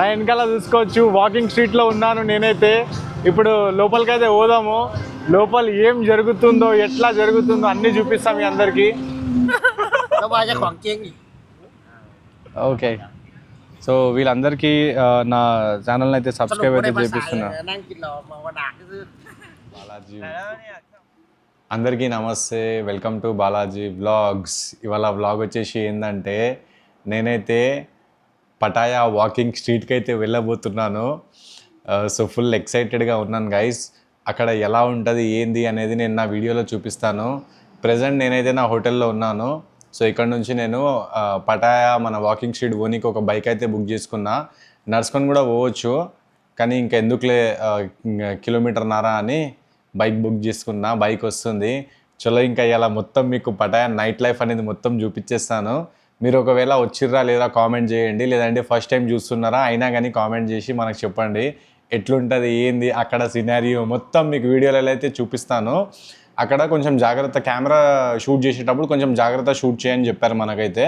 నా వెనకాల చూసుకోవచ్చు వాకింగ్ స్ట్రీట్లో ఉన్నాను నేనైతే. ఇప్పుడు లోపలికైతే పోదాము. లోపల ఏం జరుగుతుందో ఎట్లా జరుగుతుందో అన్నీ చూపిస్తాం మీ అందరికీ. ఓకే, సో వీళ్ళందరికీ నా ఛానల్ని అయితే సబ్స్క్రైబ్ అయితే చేపిస్తున్నా. బాలాజీ అందరికీ నమస్తే, వెల్కమ్ టు బాలాజీ వ్లాగ్స్. ఇవాళ వ్లాగ్ వచ్చేసి ఏంటంటే నేనైతే పటాయా వాకింగ్ స్ట్రీట్కి అయితే వెళ్ళబోతున్నాను. సో ఫుల్ ఎక్సైటెడ్గా ఉన్నాను గైస్. అక్కడ ఎలా ఉంటుంది ఏంది అనేది నేను నా వీడియోలో చూపిస్తాను. ప్రజెంట్ నేనైతే నా హోటల్లో ఉన్నాను. సో ఇక్కడ నుంచి నేను పటాయా మన వాకింగ్ స్ట్రీట్ పోనీకి ఒక బైక్ అయితే బుక్ చేసుకున్నా. నడుచుకొని కూడా పోవచ్చు, కానీ ఇంకా ఎందుకులే కిలోమీటర్న్నర అని బైక్ బుక్ చేసుకున్నా. బైక్ వస్తుంది. చలో ఇంకా ఇలా మొత్తం మీకు పటాయా నైట్ లైఫ్ అనేది మొత్తం చూపించేస్తాను. మీరు ఒకవేళ వచ్చిర్రా లేదా కామెంట్ చేయండి, లేదంటే ఫస్ట్ టైం చూస్తున్నారా అయినా కానీ కామెంట్ చేసి మనకు చెప్పండి ఎట్లుంటుంది ఏంది అక్కడ సినారియో మొత్తం మీకు వీడియోలలో అయితే చూపిస్తాను. అక్కడ కొంచెం జాగ్రత్త, కెమెరా షూట్ చేసేటప్పుడు కొంచెం జాగ్రత్త షూట్ చేయని చెప్పారు మనకైతే.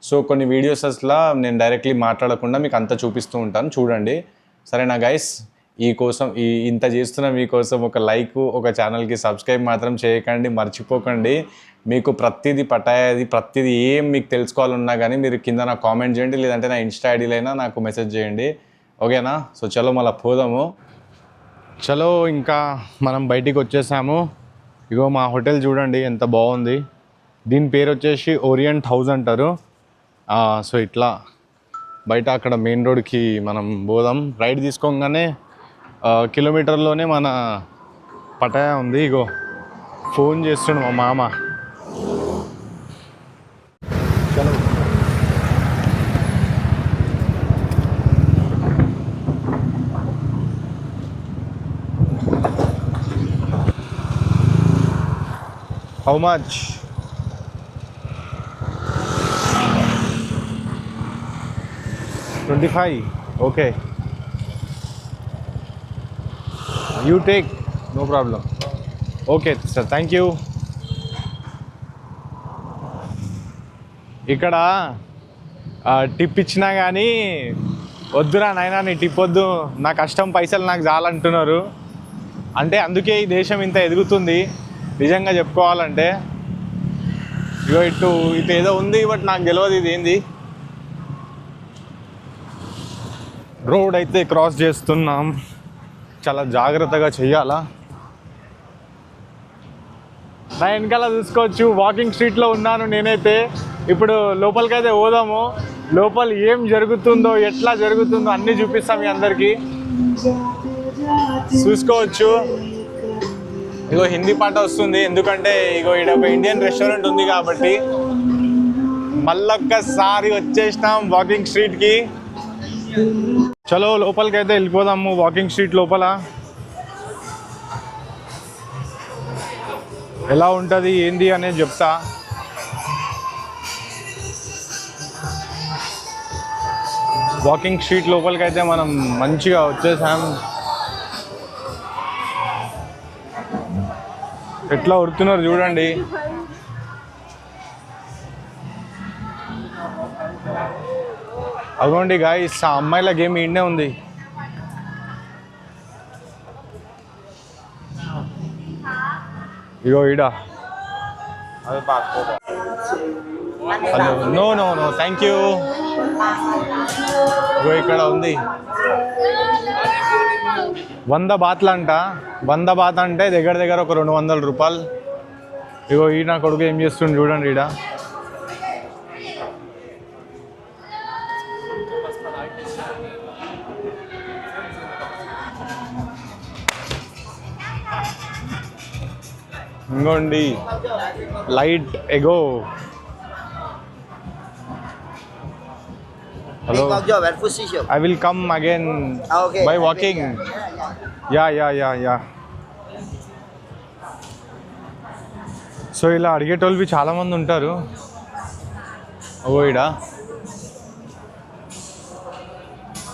సో కొన్ని వీడియోస్ అసలు నేను డైరెక్ట్లీ మాట్లాడకుండా మీకు అంతా చూపిస్తూ ఉంటాను, చూడండి సరేనా గైస్. ఇంత చేస్తున్న మీకోసం ఒక లైక్, ఒక ఛానల్కి సబ్స్క్రైబ్ మాత్రం చేయకండి, మర్చిపోకండి. మీకు ప్రతిదీ పటాయాది ప్రతిదీ ఏం మీకు తెలుసుకోవాలన్నా కానీ మీరు కింద నాకు కామెంట్ చేయండి, లేదంటే నా ఇన్స్టా ఐడీలైనా నాకు మెసేజ్ చేయండి, ఓకేనా. సో చలో మళ్ళీ పోదాము. చలో ఇంకా మనం బయటికి వచ్చేసాము. ఇగో మా హోటల్ చూడండి ఎంత బాగుంది. దీని పేరు వచ్చేసి ఓరియంట్ హౌస్ అంటారు. సో ఇట్లా బయట అక్కడ మెయిన్ రోడ్కి మనం పోదాం. రైడ్ తీసుకోగానే కిలోమీటర్లోనే మన పటాయా ఉంది. ఇగో ఫోన్ చేస్తుండు మా మామ. చలో How much? $25. Okay. You take, no problem. Okay, sir. Thank you. ఇక్కడ టిప్ ఇచ్చినా కానీ వద్దురా నాయనా నీ టిప్ వద్దు, నా కష్టం పైసలు నాకు చాలంటున్నారు. అంటే అందుకే ఈ దేశం ఇంత ఎదుగుతుంది నిజంగా చెప్పుకోవాలంటే. ఇగో ఇటు ఏదో ఉంది, బట్ నాకు తెలియదు ఇది ఏంది. రోడ్ అయితే క్రాస్ చేస్తున్నాం, చాలా జాగ్రత్తగా చెయ్యాలా. నా వెనకాల చూసుకోవచ్చు వాకింగ్ స్ట్రీట్లో ఉన్నాను నేనైతే. ఇప్పుడు లోపలికైతే పోదాము. లోపల ఏం జరుగుతుందో ఎట్లా జరుగుతుందో అన్నీ చూపిస్తాం మీ అందరికీ, చూసుకోవచ్చు. ఇగో హిందీ పాట వస్తుంది, ఎందుకంటే ఇగో ఇక్కడ ఒక ఇండియన్ రెస్టారెంట్ ఉంది కాబట్టి. మళ్ళొక్కసారి వచ్చేసినాం వాకింగ్ స్ట్రీట్కి. చలో లోపలికి అయితే వెళ్ళిపోదాము. వాకింగ్ స్ట్రీట్ లోపల ఎలా ఉంటుంది ఏంది అనేది చెప్తా. వాకింగ్ స్ట్రీట్ లోపలికి అయితే మనం మంచిగా వచ్చేసాం. ఎట్లా ఉడుతున్నారు చూడండి. అగోండి గాయ్స్, ఆ అమ్మాయిల గేమ్ ఈడనే ఉంది. ఇగో ఈడ. No no no thank you. ఇగో ఇక్కడ ఉంది 100 బాత్లు అంట. 100 బాత్ అంటే దగ్గర దగ్గర ఒక 200 రూపాయలు. ఇగో ఈ నా కొడుకు ఏం చేస్తుండు చూడండి ఈడ. ఇంకోండి light ago. Hello. I will come again by walking. Yeah. So ఇలా అడిగేటోళ్ళు చాలామంది ఉంటారు. ఓయిడా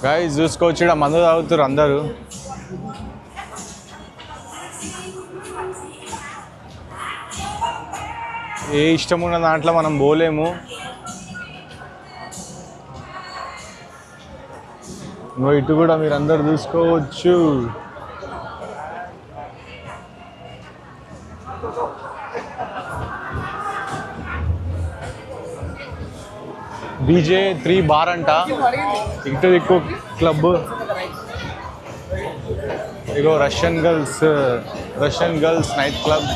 గైస్ చూసుకోవచ్చు, ఇక్కడ మందు తాగుతారు అందరూ. ఏ ఇష్టం ఉన్న దాంట్లో మనం పోలేము. ఇంకో ఇటు కూడా మీరు అందరు చూసుకోవచ్చు. BJ3 బార్ అంట. ఇటు దిక్కు క్లబ్. ఇగో రష్యన్ గర్ల్స్ నైట్ క్లబ్.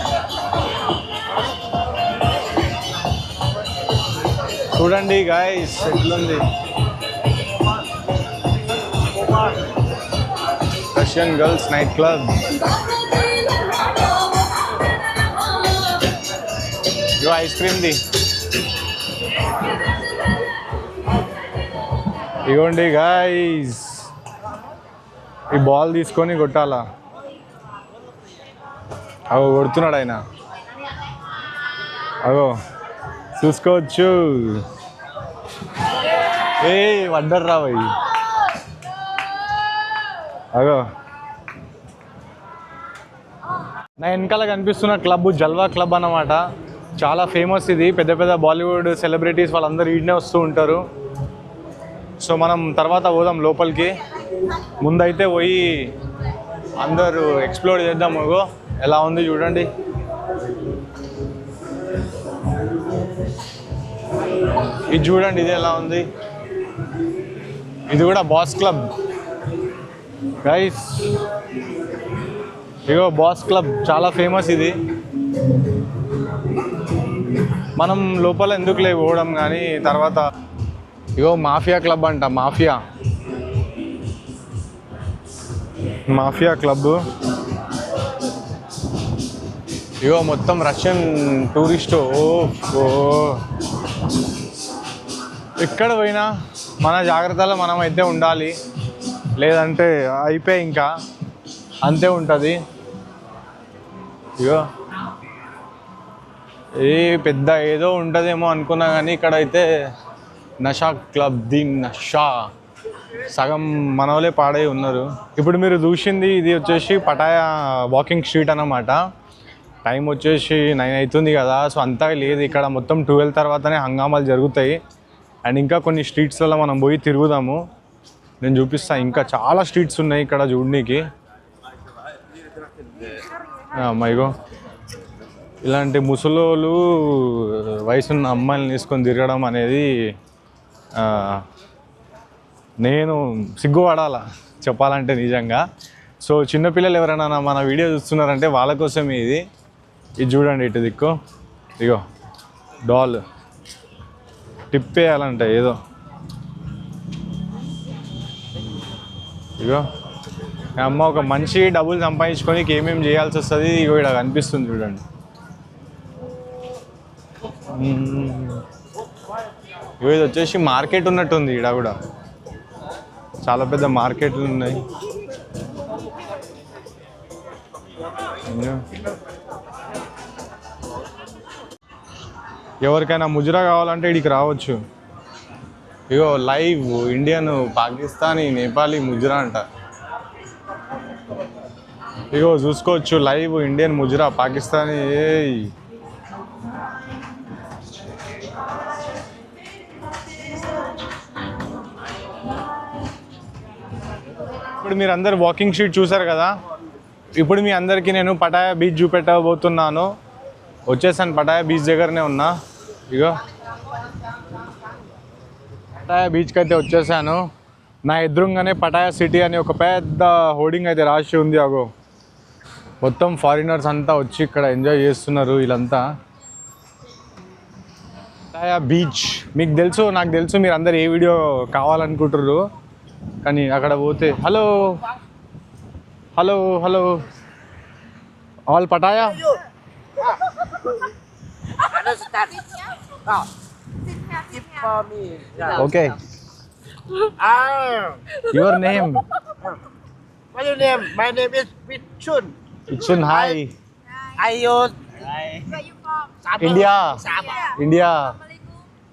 చూడండి గాయ్స్ ఎట్లుంది. Russian girls night club. ఇగో ఐస్ క్రీమ్ది. ఇగోండి గాయ్స్, ఈ బాల్ తీసుకొని కొట్టాలా. అగో కొడుతున్నాడు ఆయన. అగో చూసుకోవచ్చు. ఏ వడ్డర్ రావయ్యి. అగో నా వెనకాల కనిపిస్తున్న క్లబ్ జల్వా క్లబ్ అన్నమాట. చాలా ఫేమస్ ఇది. పెద్ద పెద్ద బాలీవుడ్ సెలబ్రిటీస్ వాళ్ళందరూ ఈడనే వస్తూ ఉంటారు. సో మనం తర్వాత పోదాం లోపలికి. ముందైతే పోయి అందరూ ఎక్స్ప్లోర్ చేద్దాం. అగో ఎలా ఉంది చూడండి. ఇది చూడండి, ఇది ఎలా ఉంది. ఇది కూడా బాస్ క్లబ్ గైస్. ఇగో బాస్ క్లబ్ చాలా ఫేమస్ ఇది. మనం లోపల ఎందుకు పోవడం కానీ తర్వాత. ఇగో మాఫియా క్లబ్ అంట. Mafia club. ఇగో మొత్తం రష్యన్ టూరిస్ట్. ఓ ఎక్కడ పోయినా మన జాగ్రత్తలో మనం అయితే ఉండాలి, లేదంటే అయిపోయి ఇంకా అంతే ఉంటుంది. ఇగో పెద్ద ఏదో ఉంటుందేమో అనుకున్నా కానీ ఇక్కడైతే నషా క్లబ్. నషా సగం మనవలే పాడై ఉన్నారు. ఇప్పుడు మీరు చూసింది ఇది వచ్చేసి పటాయా వాకింగ్ స్ట్రీట్ అన్నమాట. టైం వచ్చేసి 9 అవుతుంది కదా. సో అంతా లేదు ఇక్కడ. మొత్తం 12 తర్వాతనే హంగామాలు జరుగుతాయి. అండ్ ఇంకా కొన్ని స్ట్రీట్స్లలో మనం పోయి తిరుగుదాము. నేను చూపిస్తాను. ఇంకా చాలా స్ట్రీట్స్ ఉన్నాయి ఇక్కడ చూడడానికి. అమ్మాయిగో ఇలాంటి ముసలోళ్ళు వయసున్న అమ్మాయిలను తీసుకొని తిరగడం అనేది నేను సిగ్గుపడాలా చెప్పాలంటే నిజంగా. సో చిన్నపిల్లలు ఎవరైనా మన వీడియో చూస్తున్నారంటే వాళ్ళ కోసమే ఇది. ఇది చూడండి ఇటు దిక్కు. ఇగో డాల్ టిప్ వేయాలంట ఏదో. ఇగో అమ్మ ఒక మనిషి డబ్బులు సంపాదించుకొని ఏమేమి చేయాల్సి వస్తుంది. ఇగో ఇక్కడ కనిపిస్తుంది చూడండి. ఇగో ఇది వచ్చేసి మార్కెట్ ఉన్నట్టుంది. ఇక్కడ కూడా చాలా పెద్ద మార్కెట్లు ఉన్నాయి. ఎవరికైనా ముజరా కావాలంటే ఇక్కడికి రావచ్చు. ఇగో లైవ్ ఇండియన్, పాకిస్తానీ, నేపాలీ ముజరా అంట. ఇగో చూసుకోవచ్చు లైవ్ ఇండియన్ ముజరా పాకిస్తానీ. ఇప్పుడు మీరు అందరు వాకింగ్ స్ట్రీట్ చూసారు కదా. ఇప్పుడు మీ అందరికీ నేను పటాయా బీచ్ చూపెట్టబోతున్నాను. వచ్చేసాను, పటాయా బీచ్ దగ్గరనే ఉన్నా. ఇగో పటాయా బీచ్కి అయితే వచ్చేసాను. నా ఎదురుగానే పటాయా సిటీ అని ఒక పెద్ద హోర్డింగ్ అయితే రాసి ఉంది. అగో మొత్తం ఫారినర్స్ అంతా వచ్చి ఇక్కడ ఎంజాయ్ చేస్తున్నారు వీళ్ళంతా. పటాయా బీచ్ మీకు తెలుసు, నాకు తెలుసు మీరు అందరు ఏ వీడియో కావాలనుకుంటారు. కానీ అక్కడ పోతే hello hello hello all Pattaya. Okay. Your name? What's your name? My name is Vichun. Vichun, hi. Are you? Where you from? India. Sabah. India.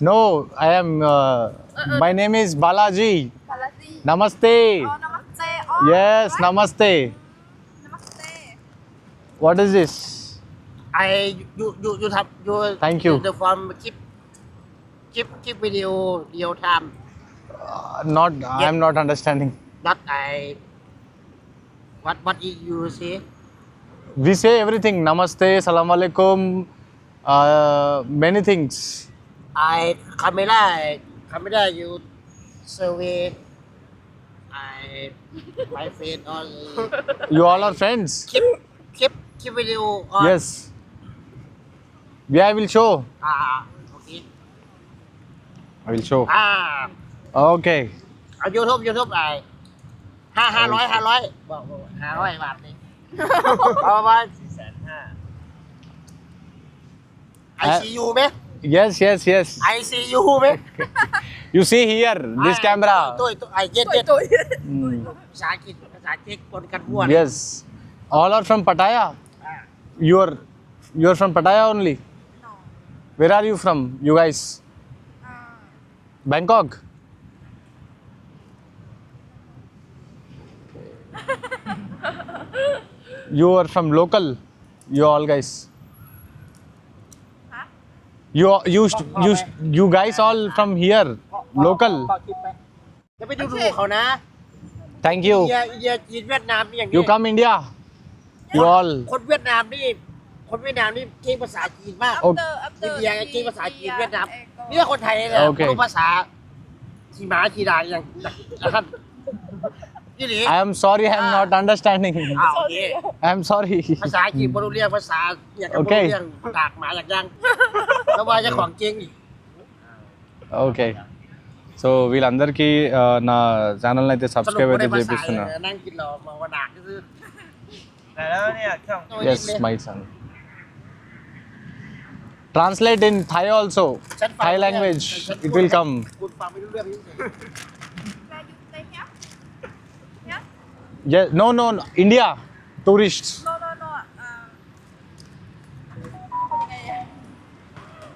No, I am. My name is Balaji. Balaji. Namaste. Oh, namaste. Oh, Yes, what? namaste. Namaste. What is this? You have you. Thank you. The from keep video real time. Not. I am not understanding. Not I. What you say? We say everything. Namaste, salam alaikum, many things. Camera you survey. My friend all You all are friends? keep video on. Yes. Yeah, I will show. Okay. I will show. Okay. YouTube 500 บอก500 บาทนี่เอามาICU ไหม Yes, yes, yes. ICU ไหม You see here, this camera. ตุ้ยเย็น Mm. ภาษาอังกฤษภาษาเช็กปนกันมั่ว Yes. All are from Pattaya. You're from Pattaya only. No. Where are you from, you guys? Bangkok. You are from local. You all guys. Huh? You guys all from here, local. จะไปดูเขานะ Thank อิน you. เดียจีนเวียดนามนี่อย่างนี้ You come India. You all. คนเวียดนามนี่เก่งภาษาจีนมาก Oh. อินเดียเก่งภาษาจีนเวียดนามนี่แหละคนไทยเลย โอเค รู้ภาษาขี่ม้าขี่ดาอย่างนะครับนี่หรือ I am sorry, I am not understanding. โอเค I am sorry. ภาษาอังกฤษบรู้เรื่องภาษาอย่างกับ โอ รู้ เค เรื่องตากหมาอย่างยังแล้วว่าเจะของจริงอีก okay so వీళ్ళందరికీ నా ఛానల్ని అయితే สรุป subscribe ไม่ అయితే ได้ภาษา చేపిస్తున్నా. นั่งกินหรอมาวันด่าก็คือ แต่แล้วเนี่ยเครื่อง Yes, my son. Translate in Thai also. ฉันฟัง Thai language. It will come. คุณฟังไม่รู้เรื่องนี่ Where you stay here? Yeah? Yeah, no, India. Tourists. No.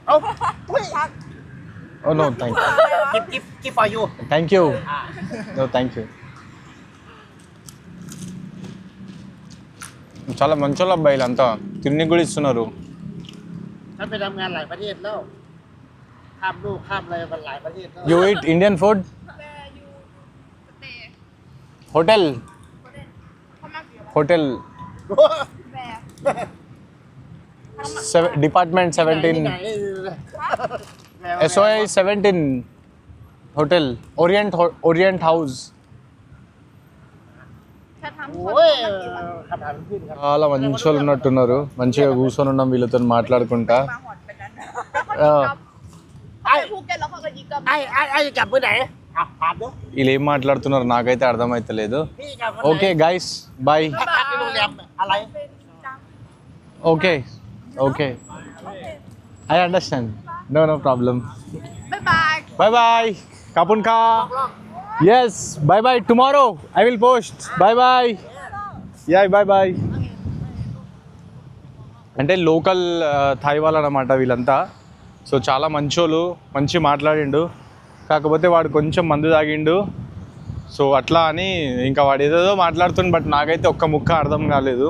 เอ้าเฮ้ย Oh no, thank you. กิฟฟอร์ยู Thank you. No, thank you. చాలా మంచోళ్ళు అబ్బాయిలు అంతా తిండి కూడా ఇస్తున్నారు.ฉันไปทำงานหลายประเทศแล้วข้ามลูกข้ามอะไรมาหลายประเทศแล้ว You eat Indian food? Where you stay? Hotel. Hotel. Hotel. Where? Department 17. SOI 17 Hotel. Orient House. ฉันทำ โอ้ยคำถามขึ้นครับ చాలా మంచి వాళ్ళు ఉన్నట్టున్నారు మంచిగా కూర్చొని ఉన్నాం వీళ్ళతో మాట్లాడుకుంటా มาหอดไปนั้นไอ้ภูเก็ตแล้วเขาก็ยิงกับ ไอ้จะกลับเมื่อไหนถามดู వీళ్ళు ఏం మాట్లాడుతున్నారు నాకైతే అర్థమైతలేదుพี่กลับ ఓకే గైస్ బాయ్พักในโรงแรมอะไร okay okay I understand no problem บ๊ายบาย bye bye కాపున్ కా yes bye bye tomorrow I will post bye bye yeah bye bye అంటే లోకల్ థాయ్ వాళ్ళు అన్నమాట వీళ్ళంతా సో చాలా మంచోళ్ళు మంచి మాట్లాడిండు కాకపోతే వాడు కొంచెం మందు తాగిండు సో అట్లా అని ఇంకా వాడు ఏదేదో మాట్లాడుతుంది బట్ నాకైతే ఒక్క ముక్క అర్థం కాలేదు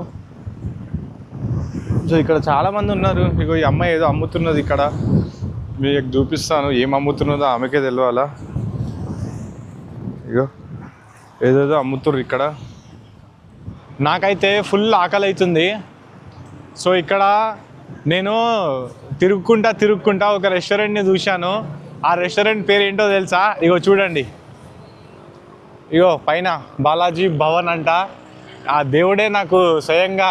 సో ఇక్కడ చాలామంది ఉన్నారు ఇగో ఈ అమ్మాయి ఏదో అమ్ముతున్నది ఇక్కడ మీకు చూపిస్తాను ఏం అమ్ముతున్నదో ఆమెకే తెలియాలా ఇగో ఏదేదో అమ్ముతుర్రు ఇక్కడ నాకైతే ఫుల్ ఆకలి అవుతుంది సో ఇక్కడ నేను తిరుగుకుంటా ఒక రెస్టారెంట్ని చూశాను ఆ రెస్టారెంట్ పేరు ఏంటో తెలుసా ఇగో చూడండి ఇగో పైన బాలాజీ భవన్ అంట ఆ దేవుడే నాకు స్వయంగా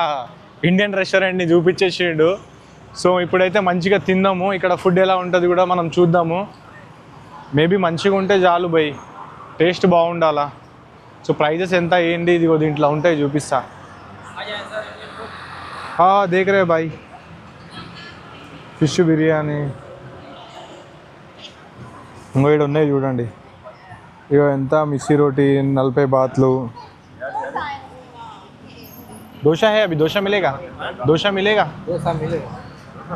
ఇండియన్ రెస్టారెంట్ని చూపించేసిండు సో ఇప్పుడైతే మంచిగా తిందాము ఇక్కడ ఫుడ్ ఎలా ఉంటుంది కూడా మనం చూద్దాము మేబీ మంచిగా ఉంటే చాలు బై టేస్ట్ బాగుండాలా సో ప్రైజెస్ ఎంత ఏంటి ఇదిగో దీంట్లో ఉంటాయి చూపిస్తా దేకరే బాయ్ ఫిష్ బిర్యానీ ఇంకో ఇక్కడ ఉన్నాయి చూడండి ఇగో ఎంత మిర్చి రోటీ 40 బాత్లు దోశ హే అభి దోశ మిలేగా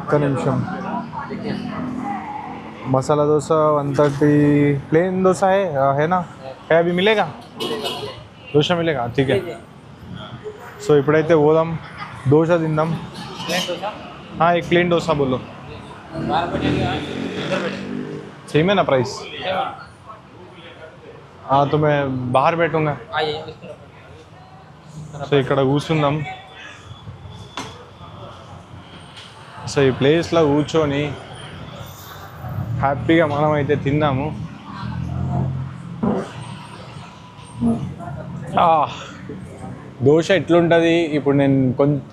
ఒక్క నిమిషం मसाला डोसा 130 प्लेन डोसा है ना है अभी मिलेगा डोसा मिलेगा ठीक है సో ఇప్పుడైతే పోదాం దోశ తిందాం एक प्लेन डोसा बोलो सेम है ना प्राइस हाँ तो मैं बाहर बैठूंगा సో ఇక్కడ కూర్చుందాం సో ఈ ప్లేస్లో కూర్చొని హ్యాపీగా మనం అయితే తిన్నాము దోశ ఎట్లుంటుంది ఇప్పుడు నేను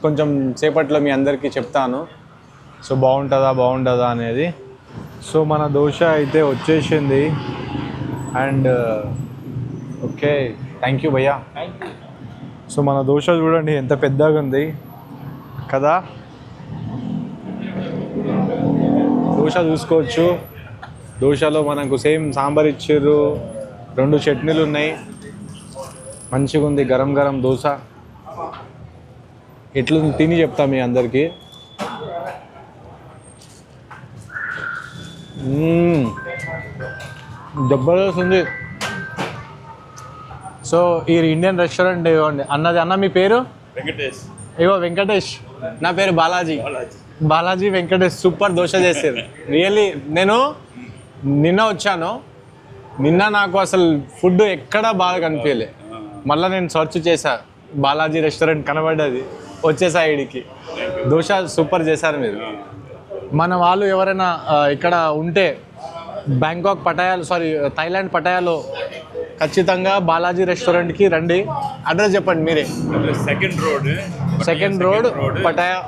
కొంచెం సేపట్లో మీ అందరికీ చెప్తాను సో బాగుంటుందా అనేది సో మన దోశ అయితే వచ్చేసింది అండ్ ఓకే థ్యాంక్ యూ భయ్యా సో మన దోశ చూడండి ఎంత పెద్దగా ఉంది కదా దోశ చూసుకోవచ్చు దోశలో మనకు సేమ్ సాంబార్ ఇచ్చిర్రు 2 చట్నీలు ఉన్నాయి మంచిగా ఉంది గరం గరం దోశ ఎట్లు తిని చెప్తా మీ అందరికీ జబర్దస్త్ ఉంది సో ఈ ఇండియన్ రెస్టారెంట్ ఇవ్వండి అన్న మీ పేరు వెంకటేష్ నా పేరు బాలాజీ వెంకటేష్ సూపర్ దోశ చేశారు రియల్లీ నేను నిన్న వచ్చాను నిన్న నాకు అసలు ఫుడ్ ఎక్కడా బాగా కనిపించలే మళ్ళీ నేను సర్చ్ చేశా బాలాజీ రెస్టారెంట్ కనబడ్డది వచ్చేసా ఇడికి దోశ సూపర్ చేశారు మీరు మన వాళ్ళు ఎవరైనా ఇక్కడ ఉంటే బ్యాంకాక్ థాయిలాండ్ పటాయాలో ఖచ్చితంగా బాలాజీ రెస్టారెంట్కి రండి అడ్రస్ చెప్పండి మీరే సెకండ్ రోడ్ పటాయా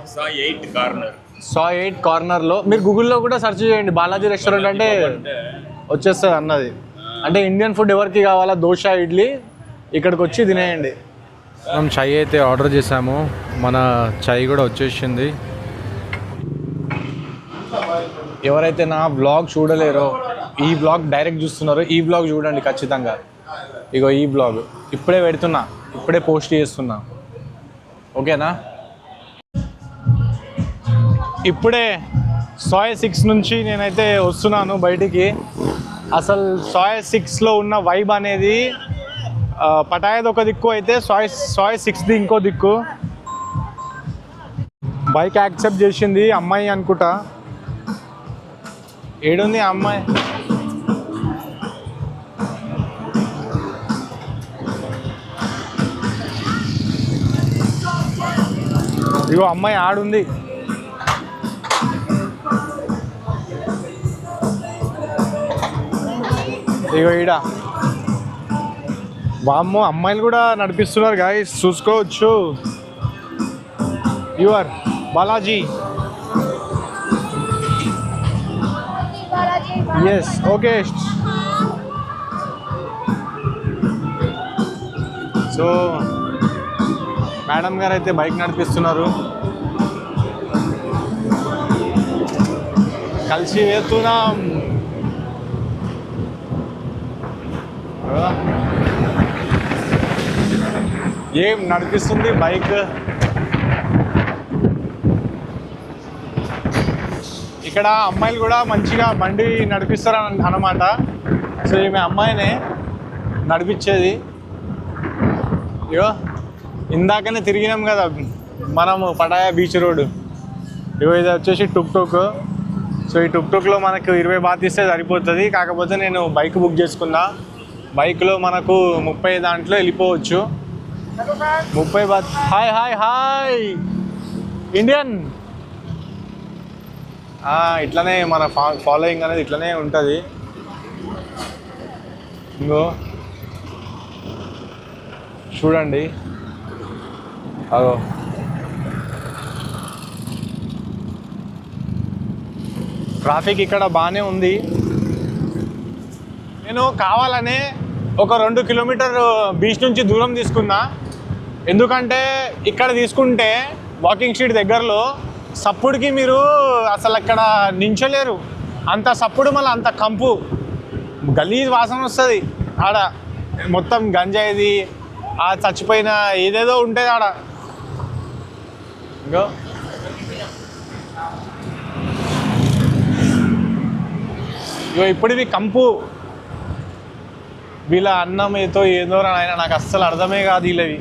సా 8 కార్నర్లో మీరు గూగుల్లో కూడా సెర్చ్ చేయండి బాలాజీ రెస్టారెంట్ అంటే వచ్చేస్తుంది అన్నది అంటే ఇండియన్ ఫుడ్ ఎవరికి కావాలా దోశ ఇడ్లీ ఇక్కడికి వచ్చి తినేయండి మనం చాయ్ అయితే ఆర్డర్ చేసాము మన చాయ్ కూడా వచ్చేసింది ఎవరైతే నా బ్లాగ్ చూడలేరో ఈ బ్లాగ్ డైరెక్ట్ చూస్తున్నారో ఈ బ్లాగ్ చూడండి ఖచ్చితంగా ఇగో ఈ బ్లాగ్ ఇప్పుడే పెడుతున్నా ఇప్పుడే పోస్ట్ చేస్తున్నా ఓకేనా ఇప్పుడే సాయ్ 6 నుంచి నేనైతే వస్తున్నాను బయటికి అసలు సాయ్ 6లో ఉన్న వైబ్ అనేది పటాయాది ఒక దిక్కు అయితే సాయ్ 6ది ఇంకో దిక్కు బైక్ యాక్సెప్ట్ చేసింది అమ్మాయి అనుకుంటా ఏడుంది ఆ అమ్మాయి ఇగో అమ్మాయి ఆడుంది ఇగో ఈడ వామ్మో అమ్మాయిలు కూడా నడిపిస్తున్నారు గాయస్ చూసుకోవచ్చు your Balaji S okay so madam గారు అయితే బైక్ నడిపిస్తున్నారు కలిసి వెళ్తున్నాం ఏం నడిపిస్తుంది బైక్ ఇక్కడ అమ్మాయిలు కూడా మంచిగా బండి నడిపిస్తారు అన్నమాట సో ఈమె అమ్మాయినే నడిపించేది ఇగో ఇందాకనే తిరిగినాం కదా మనము పటాయా బీచ్ రోడ్ ఇగో ఇది వచ్చేసి టుక్ సో ఈ టుక్లో మనకు 20 బాత్ ఇస్తే సరిపోతుంది కాకపోతే నేను బైక్ బుక్ చేసుకున్నా బైక్లో మనకు 30 దాంట్లో వెళ్ళిపోవచ్చు 30 బాత్ హాయ్ ఇండియన్ ఇట్లనే మన ఫాలోయింగ్ అనేది ఇట్లనే ఉంటుంది ఇంకో చూడండి అదో ట్రాఫిక్ ఇక్కడ బాగానే ఉంది నేను కావాలనే ఒక 2 కిలోమీటర్ బీచ్ నుంచి దూరం తీసుకున్నా ఎందుకంటే ఇక్కడ తీసుకుంటే వాకింగ్ స్ట్రీట్ దగ్గరలో సప్పుడుకి మీరు అసలు అక్కడ నించలేరు అంత సప్పుడు మళ్ళీ అంత కంపు గలీజ్ వాసన వస్తుంది ఆడ మొత్తం గంజాయిది ఆ చచ్చిపోయిన ఏదేదో ఉంటుంది ఆడ ఇంకో ఇప్పుడు ఇవి కంపు వీళ్ళ అన్నం ఏదో ఆయన నాకు అస్సలు అర్థమే కాదు వీళ్ళవి